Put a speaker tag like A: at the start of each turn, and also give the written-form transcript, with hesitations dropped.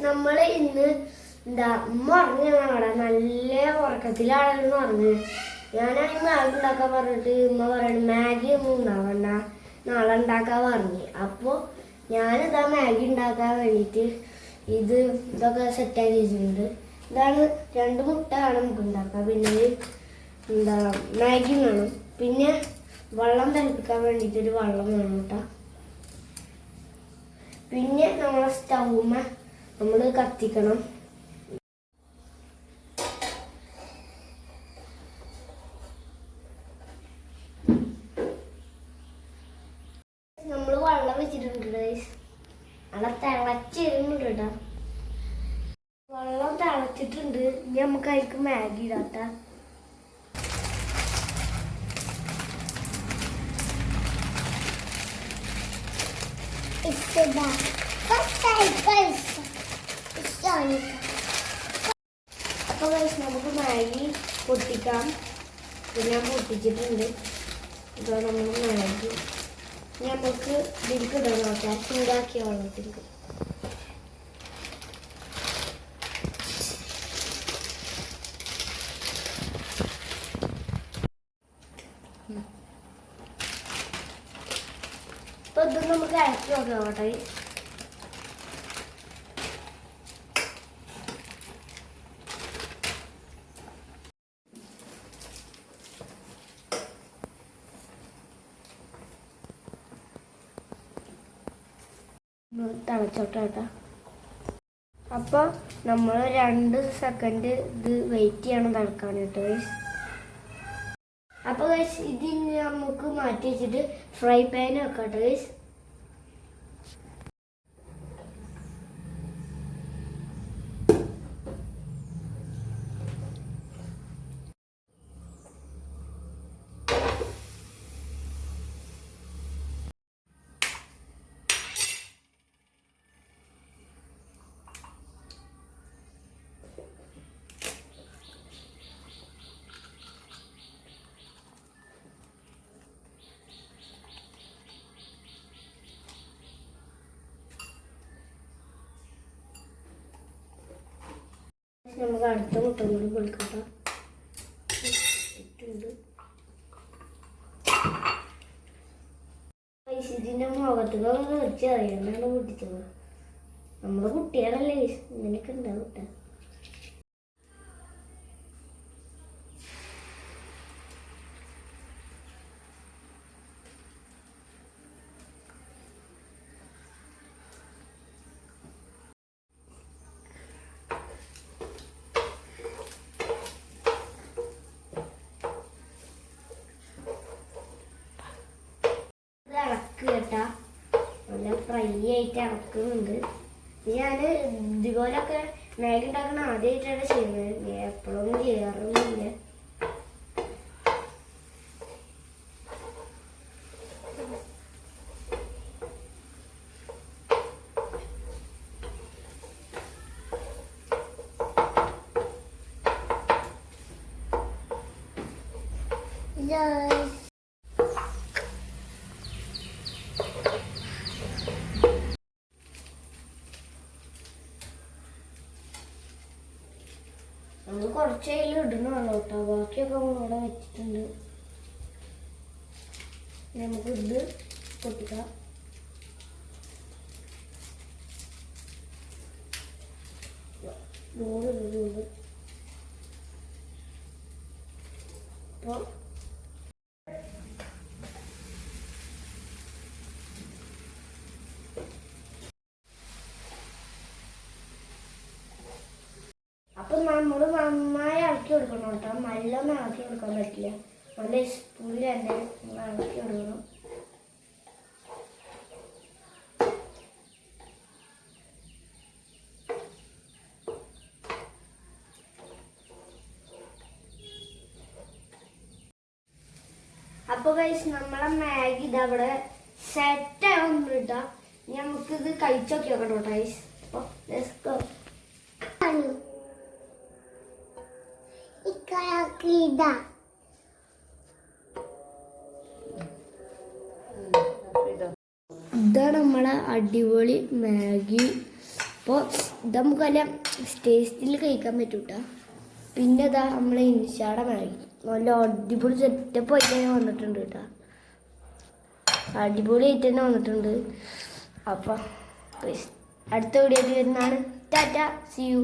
A: നമ്മൾ ഇന്ന് എന്താ ഉമ്മ ഉറങ്ങാണ് നല്ല ഉറക്കത്തിലാണെന്ന് പറഞ്ഞ് ഞാനാണെങ്കിൽ മാഗി ഉണ്ടാക്കാൻ പറഞ്ഞിട്ട് ഉമ്മ പറയണ മാഗി ഒന്നും ഉണ്ടാവണ്ട നാളെ ഉണ്ടാക്കാൻ പറഞ്ഞു. അപ്പോൾ ഞാനിതാ മാഗി ഉണ്ടാക്കാൻ വേണ്ടിയിട്ട് ഇതൊക്കെ സെറ്റാക്കി വെച്ചിട്ടുണ്ട്. ഇതാണ് 2 മുട്ട വേണം നമുക്ക് ഉണ്ടാക്കാം. പിന്നെ എന്താ മാഗി വേണം. പിന്നെ വെള്ളം തിളപ്പിക്കാൻ വേണ്ടിയിട്ടൊരു വെള്ളം വേണം കേട്ടോ. പിന്നെ നമ്മളെ സ്റ്റൗമ്മ നമ്മൾ കത്തിക്കണം. നമ്മൾ വെള്ളം വെച്ചിട്ടുണ്ട്. നല്ല തിളച്ചിരുന്നുണ്ട് കേട്ടോ. വെള്ളം തിളച്ചിട്ടുണ്ട്. ഇനി നമുക്ക് അതിലേക്ക് മാഗി ഇടാം. അപ്പോൾ നമുക്ക് മാഗി പൊട്ടിക്കാം. ഞാൻ പൊട്ടിച്ചിട്ടുണ്ട്. ഇപ്പോൾ നമ്മൾ മാഗി നമുക്ക് ഇതിലേക്ക് ഇടാൻ നോക്കാം. ചൂടാക്കിയ വെള്ളത്തിലേക്ക് ഇപ്പോൾ ഇത് നമുക്ക് ഇറക്കി നോക്കാം കേട്ടോ. തിളച്ചോട്ടെ കേട്ടോ. അപ്പോൾ നമ്മൾ 2 സെക്കൻഡ് ഇത് വെയിറ്റ് ചെയ്യണം തിളക്കാനായിട്ട്. അപ്പോൾ ഇതിന് നമുക്ക് മാറ്റി വെച്ചിട്ട് ഫ്രൈ പാൻ വെക്കാം കേട്ടോ. നമുക്ക് അടുത്ത മുട്ട കൂടി പൊളിക്കട്ടോ. ഇതിൻ്റെ മുഖത്തൊക്കെ വെച്ച് അറിയാണ്ടാണ് പൊട്ടിച്ചത്. നമ്മുടെ കുട്ടികളല്ലേ ഇങ്ങനെയൊക്കെ ഉണ്ടാവും കേട്ടോ. ഇളക്ക് കേട്ടാ നല്ല ഫ്രൈ ആയിട്ട് ഇളക്കുന്നുണ്ട്. ഞാൻ ഇതുപോലൊക്കെ മാഗി ഉണ്ടാക്കണ ആദ്യമായിട്ടാണ് ചെയ്യുന്നത്. എപ്പോഴൊന്നും ചെയ്യാറൊന്നുമില്ല. നമ്മൾ കുറച്ച് അതിൽ ഇടണമല്ലോ കേട്ടോ. ബാക്കിയൊക്കെ ഇവിടെ വെച്ചിട്ടുണ്ട്. നമുക്ക് ഇത് പൊട്ടിക്കാം. അപ്പോൾ അപ്പോൾ നമ്മൾ നന്നായി ഇളക്കി കൊടുക്കണം കേട്ടോ. നല്ലൊന്നും ഇളക്കി കൊടുക്കാൻ പറ്റില്ല. നല്ല സ്പൂണിൽ തന്നെ നമ്മൾ ഇളക്കി കൊടുക്കണം. അപ്പോൾ നമ്മളെ മാഗി ഇതവിടെ സെറ്റ് ആവുന്നുണ്ട് കേട്ടോ. നമുക്കിത് കഴിച്ചോക്കി നോക്കട്ടോ ഗൈസ്. അപ്പോൾ ലെറ്റ്സ് ഗോ. ഇതാണ് നമ്മളെ അടിപൊളി മാഗി അപ്പോൾ ഇത് നമുക്ക് നല്ല ടേസ്റ്റിൽ കഴിക്കാൻ പറ്റൂട്ട. പിന്നെ ഇതാ നമ്മളെ ഇൻഷാടെ മാഗി നല്ല അടിപൊളി സെറ്റപ്പ് ആയിട്ട് തന്നെ വന്നിട്ടുണ്ട് കേട്ടോ. അടിപൊളിയായിട്ട് തന്നെ വന്നിട്ടുണ്ട്. അപ്പം അടുത്ത വീഡിയോയിൽ വരുന്നതാണ്. Tata, see U.